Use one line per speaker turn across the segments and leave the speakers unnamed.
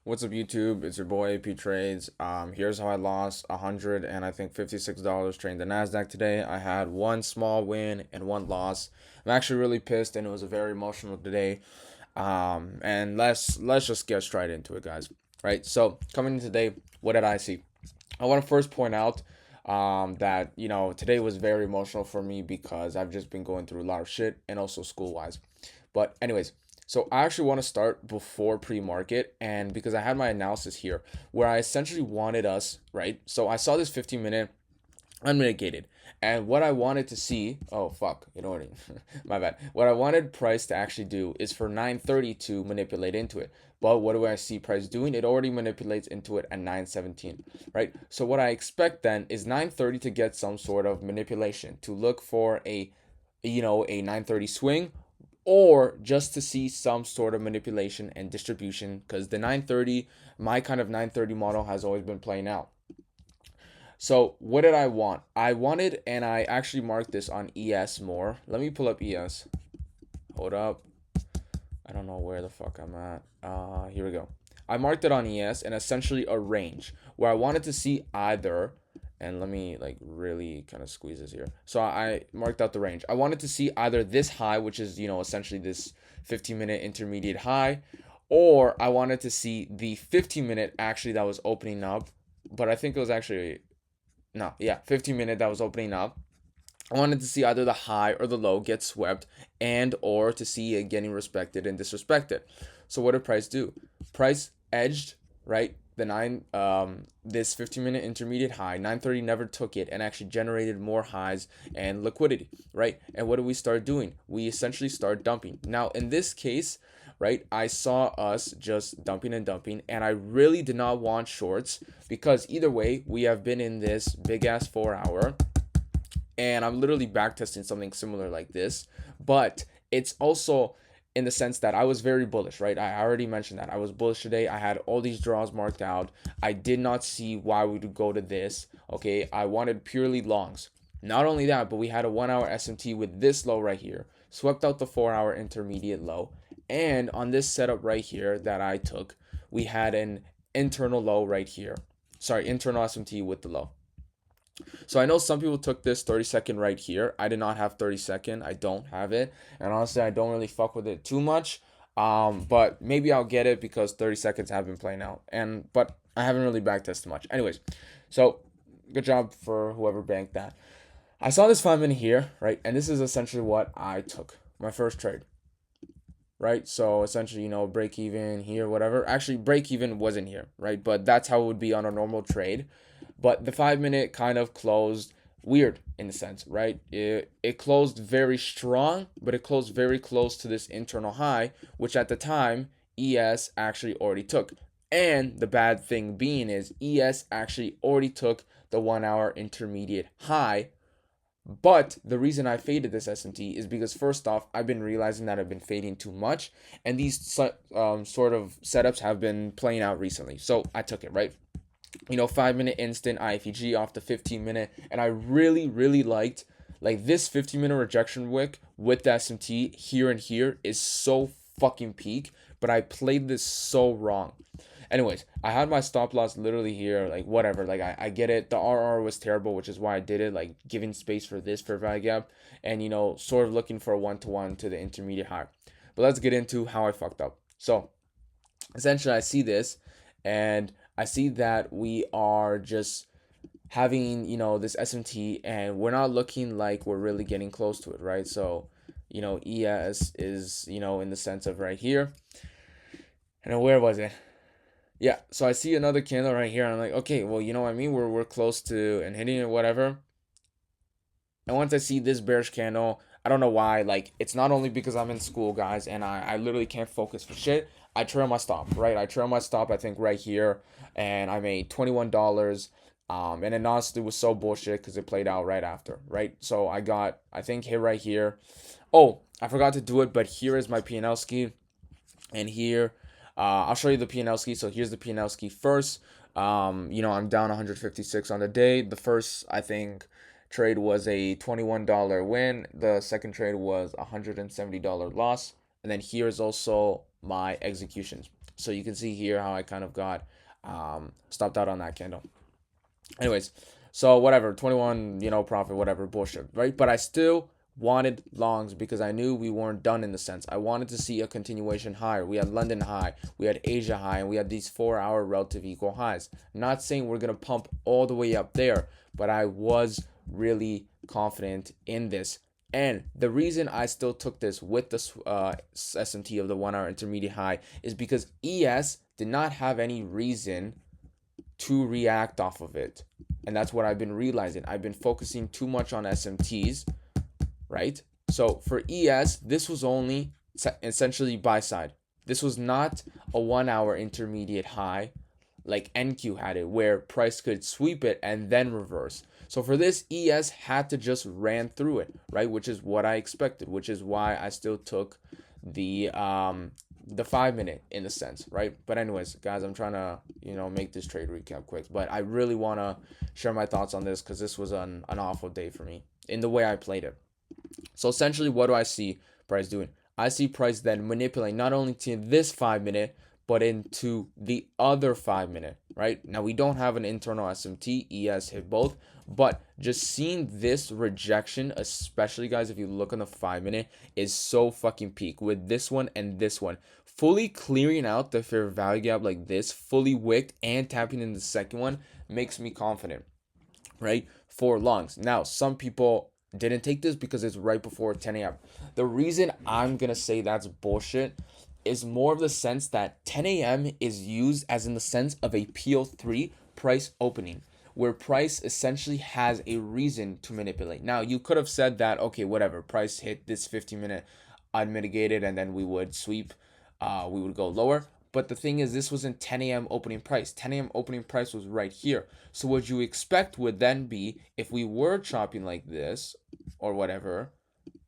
What's up, YouTube? It's your boy AP Trades. Here's how I lost $156 trading the Nasdaq today. I had one small win and one loss. I'm actually really pissed, and it was a very emotional day. And let's just get straight into it, guys. Right. So coming in today, what did I see? I want to first point out that today was very emotional for me because I've just been going through a lot of shit and also school wise. But anyways, so I actually want to start before pre-market, and because I had my analysis here where I essentially wanted us, right? So I saw this 15-minute unmitigated, and what I wanted to see, oh fuck, my bad. What I wanted price to actually do is for 930 to manipulate into it. But what do I see price doing? It already manipulates into it at 917, right? So what I expect then is 930 to get some sort of manipulation, to look for a 930 swing, or just to see some sort of manipulation and distribution, because the 930, my kind of 930 model has always been playing out. So what did I want? I wanted, and I actually marked this on ES more. Let me pull up ES. Hold up. I don't know where the fuck I'm at. Here we go. I marked it on ES and essentially a range where I wanted to see either, and let me like really kind of squeeze this here. So I marked out the range. I wanted to see either this high, which is, essentially this 15-minute intermediate high, or I wanted to see the 15-minute actually that was opening up, but I think it was actually, no, yeah, 15-minute that was opening up. I wanted to see either the high or the low get swept, and or to see it getting respected and disrespected. So what did price do? Price edged, right? This 15-minute intermediate high, 930 never took it and actually generated more highs and liquidity, right? And what do we start doing? We essentially start dumping. Now in this case, right, I saw us just dumping and dumping, and I really did not want shorts because either way, we have been in this big ass 4 hour, and I'm literally backtesting something similar like this, but it's also in the sense that I was very bullish, right? I already mentioned that I was bullish today. I had all these draws marked out. I did not see why we would go to this. Okay, I wanted purely longs. Not only that, but we had a 1 hour SMT with this low right here, swept out the 4 hour intermediate low, and on this setup right here that I took, we had an internal low right here. Sorry, internal SMT with the low. So I know some people took this 30-second right here. I did not have 30-second. I don't have it. And honestly, I don't really fuck with it too much. But maybe I'll get it because 30 seconds have been playing out. But I haven't really backtested much. Anyways, so good job for whoever banked that. I saw this 5 minute here, right? And this is essentially what I took. My first trade. Right? So essentially, break even here, whatever. Actually, break even wasn't here, right? But that's how it would be on a normal trade. But the 5 minute kind of closed weird in a sense, right? It closed very strong, but it closed very close to this internal high, which at the time ES actually already took. And the bad thing being is ES actually already took the 1 hour intermediate high. But the reason I faded this S&T is because first off, I've been realizing that I've been fading too much, and these sort of setups have been playing out recently. So I took it, right? 5 minute instant IFEG off the 15-minute, and I really, really liked like this 15-minute rejection wick with the SMT here and here is so fucking peak, but I played this so wrong. Anyways, I had my stop loss literally here, like whatever, like I get it. The RR was terrible, which is why I did it, like giving space for this fair value gap, and sort of looking for a 1-to-1 to the intermediate high. But let's get into how I fucked up. So essentially, I see this, and I see that we are just having, this SMT, and we're not looking like we're really getting close to it, right? So, ES is, in the sense of right here. And where was it? Yeah, so I see another candle right here, and I'm like, okay, well, you know what I mean? We're close to and hitting it, whatever. And once I see this bearish candle, I don't know why. Like, it's not only because I'm in school, guys, and I literally can't focus for shit. I trail my stop, right? I trail my stop, I think, right here, and I made $21. And it honestly was so bullshit because it played out right after, right? So I got, I think, hit right here. Oh, I forgot to do it, but here is my P&L ski, and here, I'll show you the P&L ski. So here's the P&L ski first. I'm down 156 on the day. The first, I think, trade was a $21 win. The second trade was $170 loss. And then here's also my executions. So you can see here how I kind of got stopped out on that candle. Anyways, so whatever, 21, profit, whatever, bullshit, right? But I still wanted longs because I knew we weren't done in the sense. I wanted to see a continuation higher. We had London high, we had Asia high, and we had these 4-hour relative equal highs. Not saying we're going to pump all the way up there, but I was really confident in this. And the reason I still took this with the SMT of the 1-hour intermediate high is because ES did not have any reason to react off of it. And that's what I've been realizing. I've been focusing too much on SMTs, right? So for ES, this was only essentially buy side. This was not a 1-hour intermediate high like NQ had it, where price could sweep it and then reverse. So for this, ES had to just ran through it, right? Which is what I expected, which is why I still took the 5-minute in a sense, right? But anyways, guys, I'm trying to make this trade recap quick, but I really want to share my thoughts on this because this was an awful day for me in the way I played it. So essentially, what do I see price doing? I see price then manipulating not only to this 5-minute but into the other 5-minute, right? Now we don't have an internal SMT, ES hit both, but just seeing this rejection, especially guys, if you look on the 5-minute, is so fucking peak with this one and this one. Fully clearing out the fair value gap like this, fully wicked and tapping in the second one makes me confident, right? For longs. Now, some people didn't take this because it's right before 10 a.m. The reason I'm going to say that's bullshit is more of the sense that 10 a.m. is used as in the sense of a PO3 price opening, where price essentially has a reason to manipulate. Now, you could have said that, okay, whatever, price hit this 15-minute unmitigated and then we would sweep, we would go lower. But the thing is, this wasn't 10 a.m. opening price. 10 a.m. opening price was right here. So what you expect would then be, if we were chopping like this or whatever,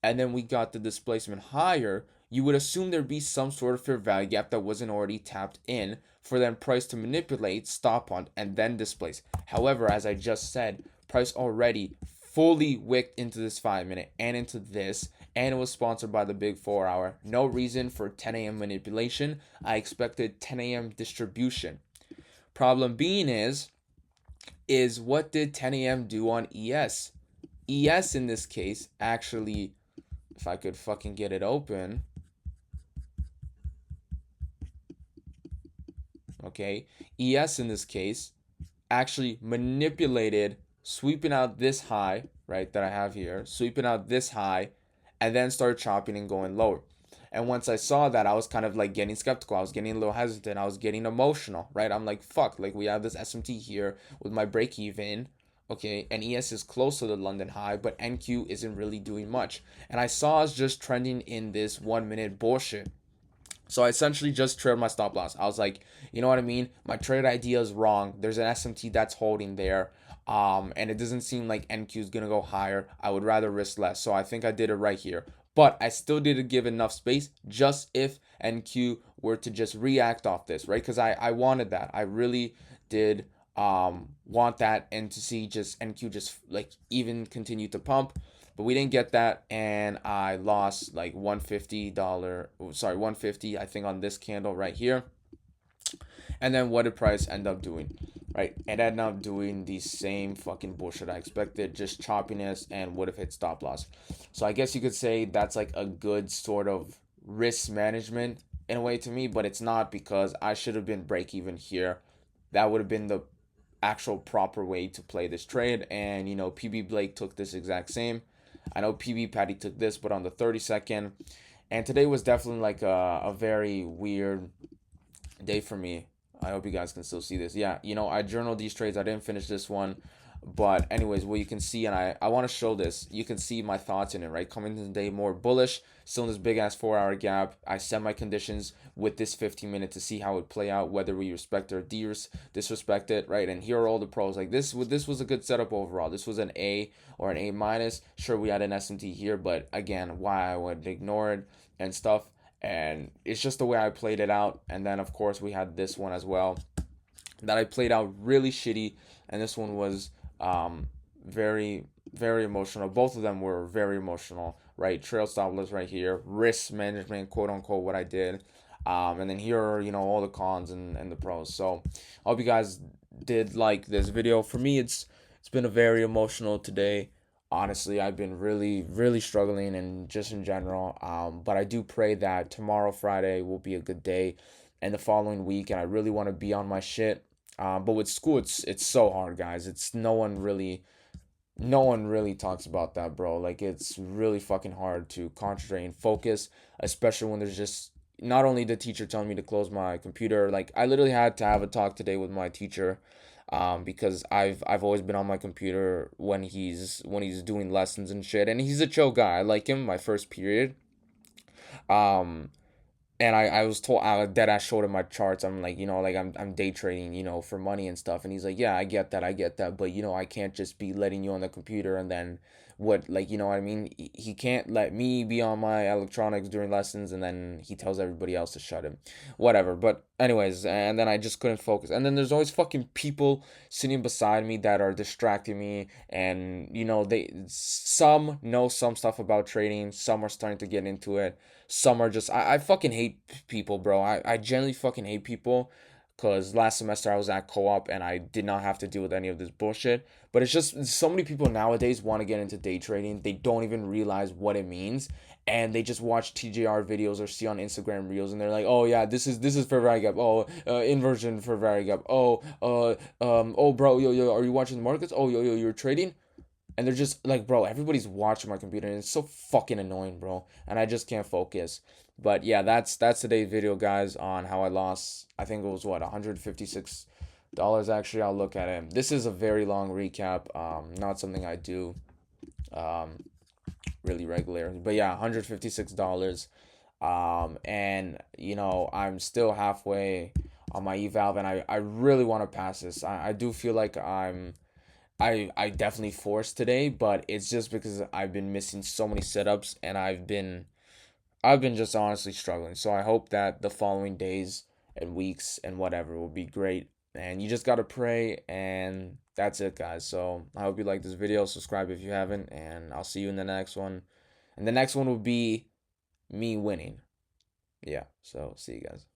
and then we got the displacement higher, you would assume there'd be some sort of fair value gap that wasn't already tapped in for then price to manipulate, stop on, and then displace. However, as I just said, price already fully wicked into this 5-minute and into this, and it was sponsored by the big 4-hour. No reason for 10 a.m. manipulation. I expected 10 a.m. distribution. Problem being is what did 10 a.m. do on ES? ES in this case actually, if I could fucking get it open, okay, ES in this case actually manipulated, sweeping out this high, right, that I have here, sweeping out this high, and then started chopping and going lower. And once I saw that, I was kind of like getting skeptical. I was getting a little hesitant. I was getting emotional, right? I'm like, fuck, like we have this SMT here with my break even, okay, and ES is close to the London high, but NQ isn't really doing much. And I saw us just trending in this 1-minute bullshit. So I essentially just trailed my stop loss. I was like, you know what I mean? My trade idea is wrong. There's an SMT that's holding there. And it doesn't seem like NQ is going to go higher. I would rather risk less. So I think I did it right here. But I still didn't give enough space just if NQ were to just react off this, right? Because I wanted that. I really did want that, and to see just NQ just like even continue to pump. But we didn't get that, and I lost like $150, I think, on this candle right here. And then what did price end up doing? Right, it ended up doing the same fucking bullshit I expected, just choppiness, and would have hit stop loss. So I guess you could say that's like a good sort of risk management in a way to me, but it's not, because I should have been break even here. That would have been the actual proper way to play this trade. And PB Blake took this exact same. I know PB Patty took this, but on the 32nd. And today was definitely like a very weird day for me. I hope you guys can still see this. Yeah, I journaled these trades. I didn't finish this one. But anyways, what you can see, and I want to show this, you can see my thoughts in it, right? Coming into the day more bullish, still in this big-ass 4-hour gap. I set my conditions with this 15-minute to see how it would play out, whether we respect or disrespect it, right? And here are all the pros. Like this was a good setup overall. This was an A or an A minus. Sure, we had an SMT here, but again, why I would ignore it and stuff. And it's just the way I played it out. And then, of course, we had this one as well that I played out really shitty. And this one was very, very emotional. Both of them were very emotional, right? Trail stop loss right here. Risk management, quote unquote, what I did. And then here are, all the cons and the pros. So I hope you guys did like this video. For me, it's been a very emotional today. Honestly, I've been really, really struggling and just in general. But I do pray that tomorrow, Friday, will be a good day, and the following week. And I really want to be on my shit. But with school, it's so hard, guys. It's no one really talks about that, bro. Like, it's really fucking hard to concentrate and focus, especially when there's just not only the teacher telling me to close my computer. Like, I literally had to have a talk today with my teacher, because I've always been on my computer when he's doing lessons and shit. And he's a chill guy. I like him. My first period. Um, and I was told, that I showed him my charts. I'm like, like I'm day trading, for money and stuff. And he's like, yeah, I get that, but I can't just be letting you on the computer and then what, like, you know what I mean? He can't let me be on my electronics during lessons and then he tells everybody else to shut him, whatever. But anyways, and then I just couldn't focus. And then there's always fucking people sitting beside me that are distracting me, and they some know some stuff about trading, some are starting to get into it, some are just I fucking hate people, bro. I generally fucking hate people, because last semester I was at co-op and I did not have to deal with any of this bullshit. But it's just so many people nowadays want to get into day trading. They don't even realize what it means, and they just watch TJR videos or see on Instagram reels, and they're like, "Oh yeah, this is for value gap. Oh, inversion for value gap. Oh, bro, yo, are you watching the markets? Oh, yo, you're trading." And they're just like, bro, everybody's watching my computer and it's so fucking annoying, bro. And I just can't focus. But yeah, that's today's video, guys, on how I lost. I think it was what, $156 actually. I'll look at it. This is a very long recap. Not something I do um really regularly. But yeah, $156. And I'm still halfway on my eval, and I really want to pass this. I do feel like I definitely forced today, but it's just because I've been missing so many setups, and I've been just honestly struggling. So I hope that the following days and weeks and whatever will be great. And you just gotta pray, and that's it, guys. So I hope you like this video. Subscribe if you haven't, and I'll see you in the next one. And the next one will be me winning. Yeah. So see you guys.